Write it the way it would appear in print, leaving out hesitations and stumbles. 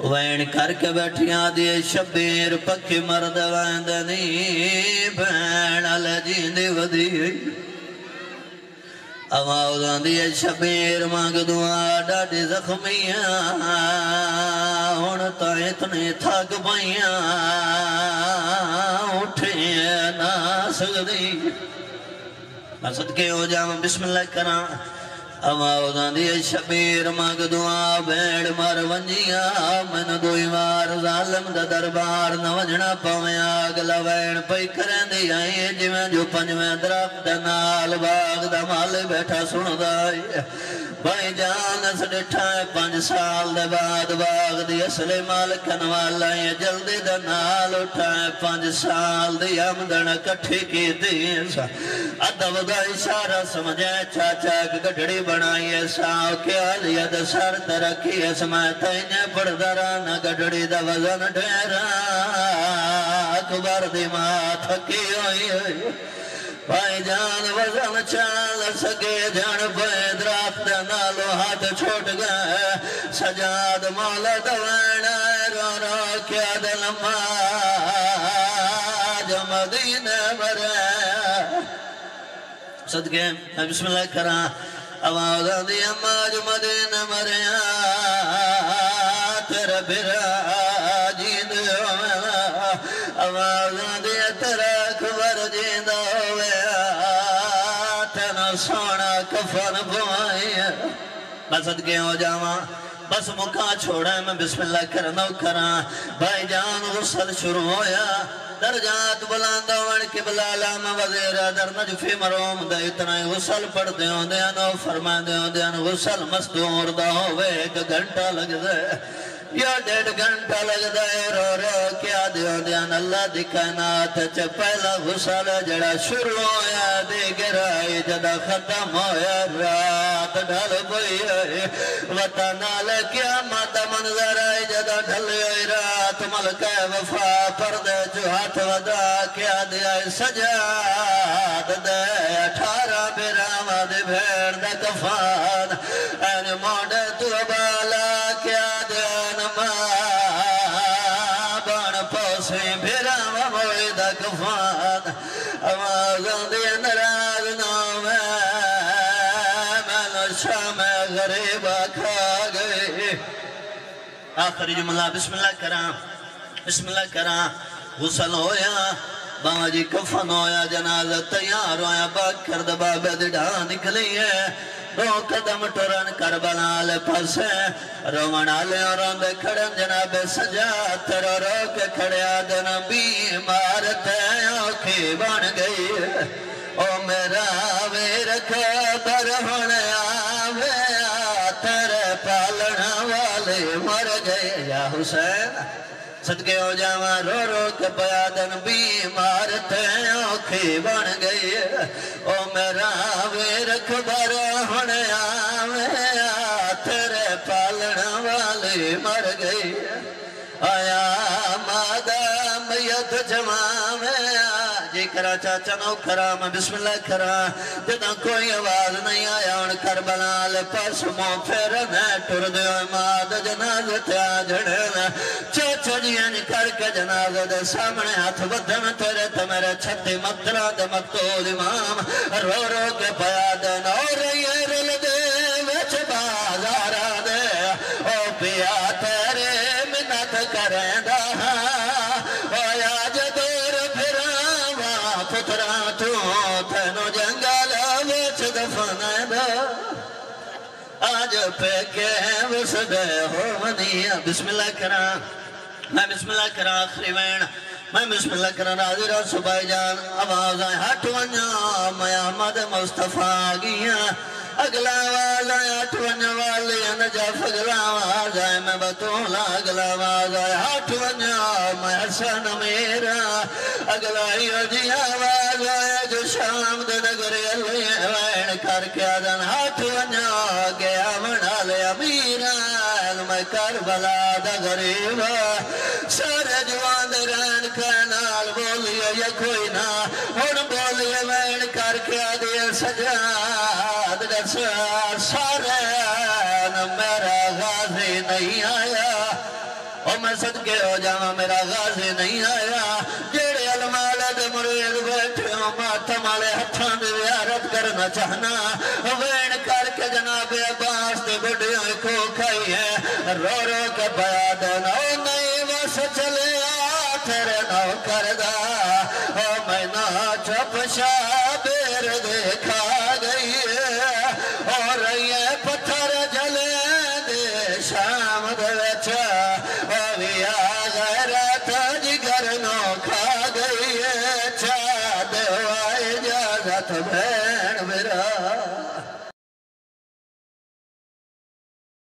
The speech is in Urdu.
وین کر کے بیٹھیاں دیے شبیر پکی مرد ویندنی بین لجیندی ودی آوازاں دیے شبیر مانگ دعا ڈاڈی زخمیاں ہون تا اتنے تھک پائیاں اٹھیں نہ سکدی میں صدقے ہو جاؤں بسم اللہ کران آوازاں دیے شبیر مانگ دعا بیڑ مر ونجیاں من دوئی وار ظالم دا دربار نہ وجنا پاویں آگ لوین پئی کریں دی آئیں جویں جو پنجویں درخت نال باغ دا مال بیٹھا سن دائی بھائی جان اس ڈٹھا ہے 5 سال دے بعد باغ دی اصلِ مالکن والا ہے جلدی دا نال اٹھا ہے 5 سال دی آمدن کٹھی کی دیس ادب دا اشارہ سمجھے چاچا کی گھڑی بنائی ہے ساو کیا لیا دا سر ترکی اس میں تینے پڑ درانا گھڑی دا وزن ڈھیرا اکبر دی ماں تھکی ہوئی ہے بھائی جان وزن چال سکے جان پہ درخت نالو ہاتھ چھوٹ گئے سجاد مولا دوین رو رو کیا دل ماج مدینہ مرے صدقے میں بسم اللہ کران آوازاں دیا ماج مدینہ مرے تیرا بھرا جیند آوازاں دیا تیرا خبر جیند سونا کفن پوائی میں صدقے ہو جاواں بس مکہ چھوڑا میں بسم اللہ کرنا کران بھائی جان غسل شروع ہویا درجات بلاندہ وڑ کے بلالا وزیر در نجفی مروم دے اتنا غسل پڑھ دیوں دیانو فرما دیوں دیانو غسل مستور دا ہوئے 1 گھنٹہ لگ دے یا 1.5 گھنٹہ لگ دے رو رو کیا دیوں دیان اللہ دی کائنات چا پہلا غسل جڑا شروع ہویا دے گرائی جدا ختم ہویا رات ڈھل بوئی وطنال قیامت منظر آئی جدا ڈھل ہوئی رات ملکہ وفا پردے جو ہاتھ ودا کیا دیا سجاد دے 18 بیرام دے بھیڑ دے کفان این موڑے تو بالا کیا دیا بان پوسی بیرام موئی دے کفان آوازاں دیا نراز نومے میں شام غریبہ کھا گئی آخری جملہ بسم اللہ کرام بسم اللہ کران غسل ہویا باما جی کفن ہویا جنازہ تیار ہویا باکر دبابے دڑا نکلی ہے 2 قدم ٹرن کربلا لے پسے رومن آلے اور اندے کھڑن جناب سجاد رو رو کے کھڑے آدن بیمار تیوکی بن گئی او میرا ویر خبر ہونے آوے تیرے پالنا والے مر گئے یا حسین صدقے ہو جاواں رو رو کے بیادن بیمار تیوکی بن گئی او میرا ویر خبر ہونے آوے تیرے پالنا والے مر گئی آیا مادہ میت جمامے جی کرا چاچا نو کرا میں بسم اللہ کرا جدا کوئی آواز نہیں آیا ان کربلا لے پاس مو پھرنے ٹر دیو ماد جنازت آجڑنا چاچا جیانی کر کے جنازت دے سامنے ہاتھ بدن تیرے تمیرے چھتی مطرہ دے مقتول امام رو رو کے پیادن اور یہ رل دے وچ بازارا دے او پیا تیرے منت کریں دا اویا جدور پھراوا پترا تو تینو جنگل وچ دفنے دا آج پہ کے وس گئے ہو منیا بسم اللہ کران میں بسم اللہ کران آخری وین میں بسم اللہ کران راضی رسو بھائی جان آواز آئے ہٹ ونیا میں احمد مصطفیٰ گیا اگلا والا اٹھون والی نجف اگلا آواز آئے میں بطولا اگلا آواز آئے ہٹ ونیا میں حسن میرا اگلا جی آواز آئے جو شام دے نگری اللہ وین کر کے آدن ہٹ ونیا گیا منا لے امیرا میں کربلا دا غریبا سارے جوان دے رین کینال بولیے یا کوئی نہ ہن بولیے وین کر کے آدھے سجاد سارے میرا غازی نہیں آیا میں صدقے ہو جاواں میرا غازی نہیں آیا جیڑے علمالے دے مرید بیٹھے ہو ماتم والے ہتھاں دی زیارت کرنا چاہنا وین کر کے جناب عباس دے گڈیاں کو کھائی ہے رو رو کے پیا دینا نہیں بس چلے تیرے نو کردہ میں نہ چپ شابیر دیکھا